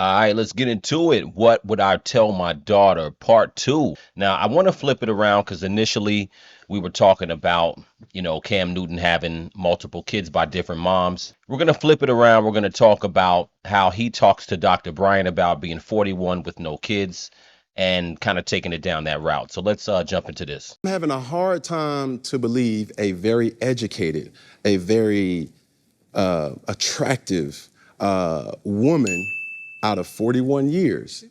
All right, let's get into it. What would I tell my daughter? Part two. Now, I want to flip it around because initially we were talking about, Cam Newton having multiple kids by different moms. We're going to flip it around. We're going to talk about how he talks to Dr. Bryant about being 41 with no kids and kind of taking it down that route. So let's jump into this. I'm having a hard time to believe a very educated, a very attractive woman out of 41 years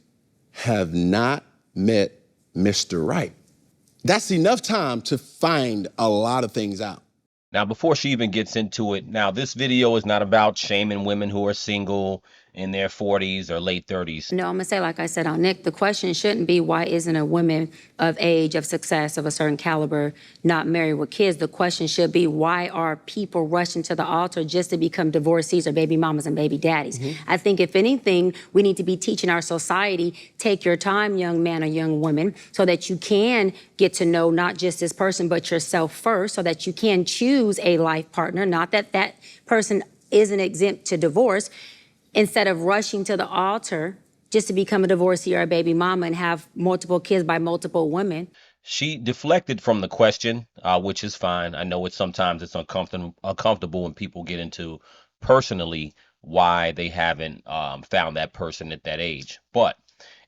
have not met Mr. Right. That's enough time to find a lot of things out. Now, before she even gets into it, now this video is not about shaming women who are single in their 40s or late 30s. No, I'm gonna say, like I said on Nick, the question shouldn't be why isn't a woman of age, of success, of a certain caliber not married with kids? The question should be, why are people rushing to the altar just to become divorcees or baby mamas and baby daddies? I think if anything, we need to be teaching our society, take your time, young man or young woman, so that you can get to know not just this person, but yourself first, so that you can choose a life partner, not that that person isn't exempt to divorce, instead of rushing to the altar just to become a divorcee or a baby mama and have multiple kids by multiple women. She deflected from the question, which is fine. I know sometimes it's uncomfortable when people get into personally why they haven't found that person at that age. But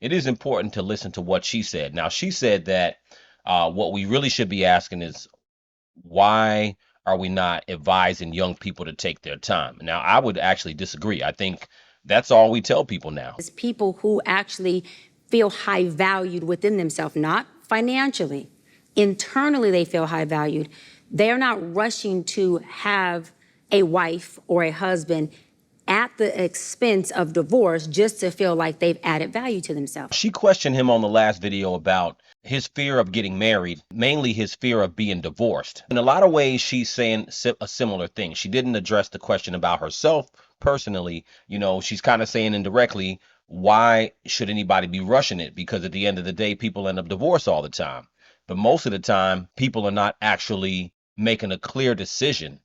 it is important to listen to what she said. Now, she said that what we really should be asking is, why are we not advising young people to take their time? Now, I would actually disagree. I think that's all we tell people now. It's people who actually feel high valued within themselves, not financially. Internally, they feel high valued. They're not rushing to have a wife or a husband at the expense of divorce just to feel like they've added value to themselves. She questioned him on the last video about his fear of getting married, mainly his fear of being divorced. In a lot of ways, she's saying a similar thing. She didn't address the question about herself personally. She's kind of saying indirectly, why should anybody be rushing it? Because at the end of the day, people end up divorced all the time. But most of the time, people are not actually making a clear decision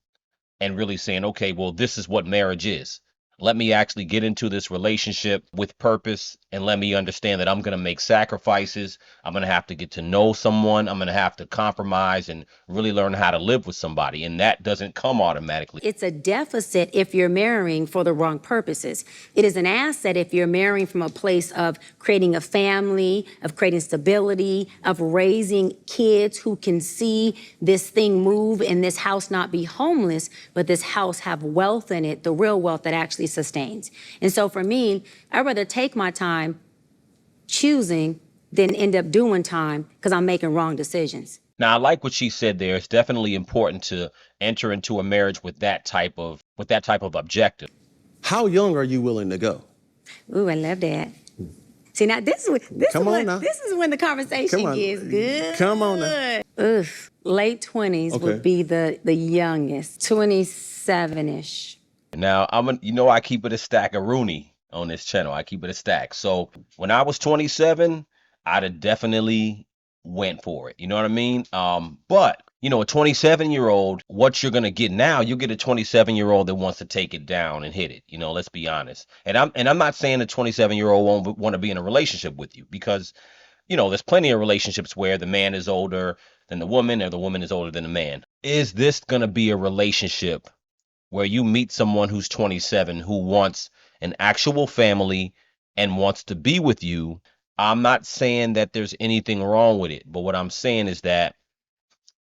and really saying, okay, well, this is what marriage is. Let me actually get into this relationship with purpose, and let me understand that I'm going to make sacrifices. I'm going to have to get to know someone. I'm going to have to compromise and really learn how to live with somebody. And that doesn't come automatically. It's a deficit if you're marrying for the wrong purposes. It is an asset if you're marrying from a place of creating a family, of creating stability, of raising kids who can see this thing move and this house not be homeless, but this house have wealth in it, the real wealth that actually sustains. And so for me, I'd rather take my time choosing than end up doing time because I'm making wrong decisions. Now, I like what she said there. It's definitely important to enter into a marriage with that type of objective. How young are you willing to go? Ooh, I love that. See, now this is when the conversation gets good. Come on now. Late 20s would be the youngest, 27-ish. Now, I keep it a stack of Rooney on this channel. I keep it a stack. So when I was 27, I'd have definitely went for it. You know what I mean? But a 27-year-old, what you're gonna get now, you get a 27-year-old that wants to take it down and hit it. Let's be honest. And I'm not saying a 27-year-old won't want to be in a relationship with you, because there's plenty of relationships where the man is older than the woman or the woman is older than the man. Is this gonna be a relationship where you meet someone who's 27 who wants an actual family and wants to be with you? I'm not saying that there's anything wrong with it, but what I'm saying is that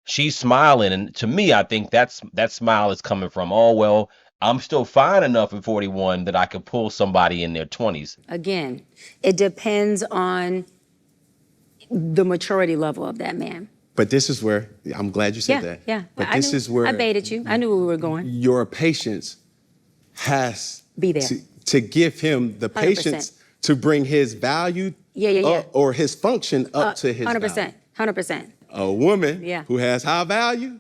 she's smiling, and to me, I think that smile is coming from, oh, well, I'm still fine enough at 41 that I could pull somebody in their 20s. Again, it depends on the maturity level of that man. But this is where, I'm glad you said that. Yeah. But this is where I baited you. I knew where we were going. Your patience has Be there. to give him the 100%. patience to bring his value up, or his function up to his 100%. value. 100%. A woman who has high value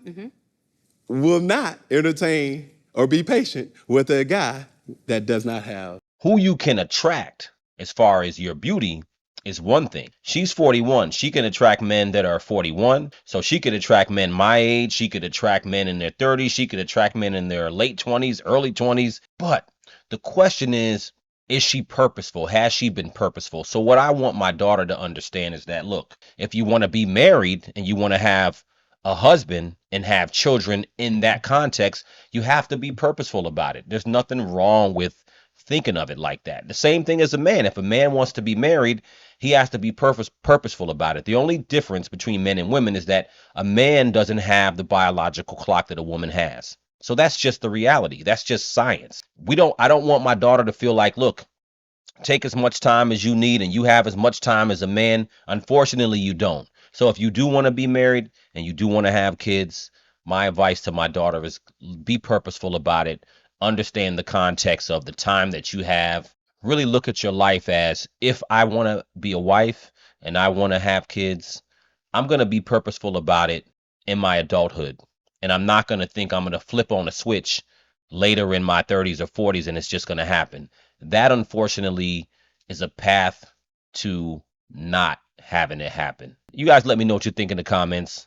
will not entertain or be patient with a guy that does not have. Who you can attract as far as your beauty is one thing. She's 41. She can attract men that are 41. So she could attract men my age. She could attract men in their 30s. She could attract men in their late 20s, early 20s. But the question is, Is she purposeful? Has she been purposeful? So what I want my daughter to understand is that, look, if you want to be married and you want to have a husband and have children in that context, you have to be purposeful about it. There's nothing wrong with thinking of it like that. The same thing as a man. If a man wants to be married, he has to be purposeful about it. The only difference between men and women is that a man doesn't have the biological clock that a woman has. So that's just the reality. That's just science. I don't want my daughter to feel like, look, take as much time as you need and you have as much time as a man. Unfortunately, you don't. So if you do want to be married and you do want to have kids, my advice to my daughter is be purposeful about it. Understand the context of the time that you have. Really look at your life as, if I want to be a wife and I want to have kids, I'm going to be purposeful about it in my adulthood. And I'm not going to think I'm going to flip on a switch later in my 30s or 40s and it's just going to happen. That, unfortunately, is a path to not having it happen. You guys let me know what you think in the comments.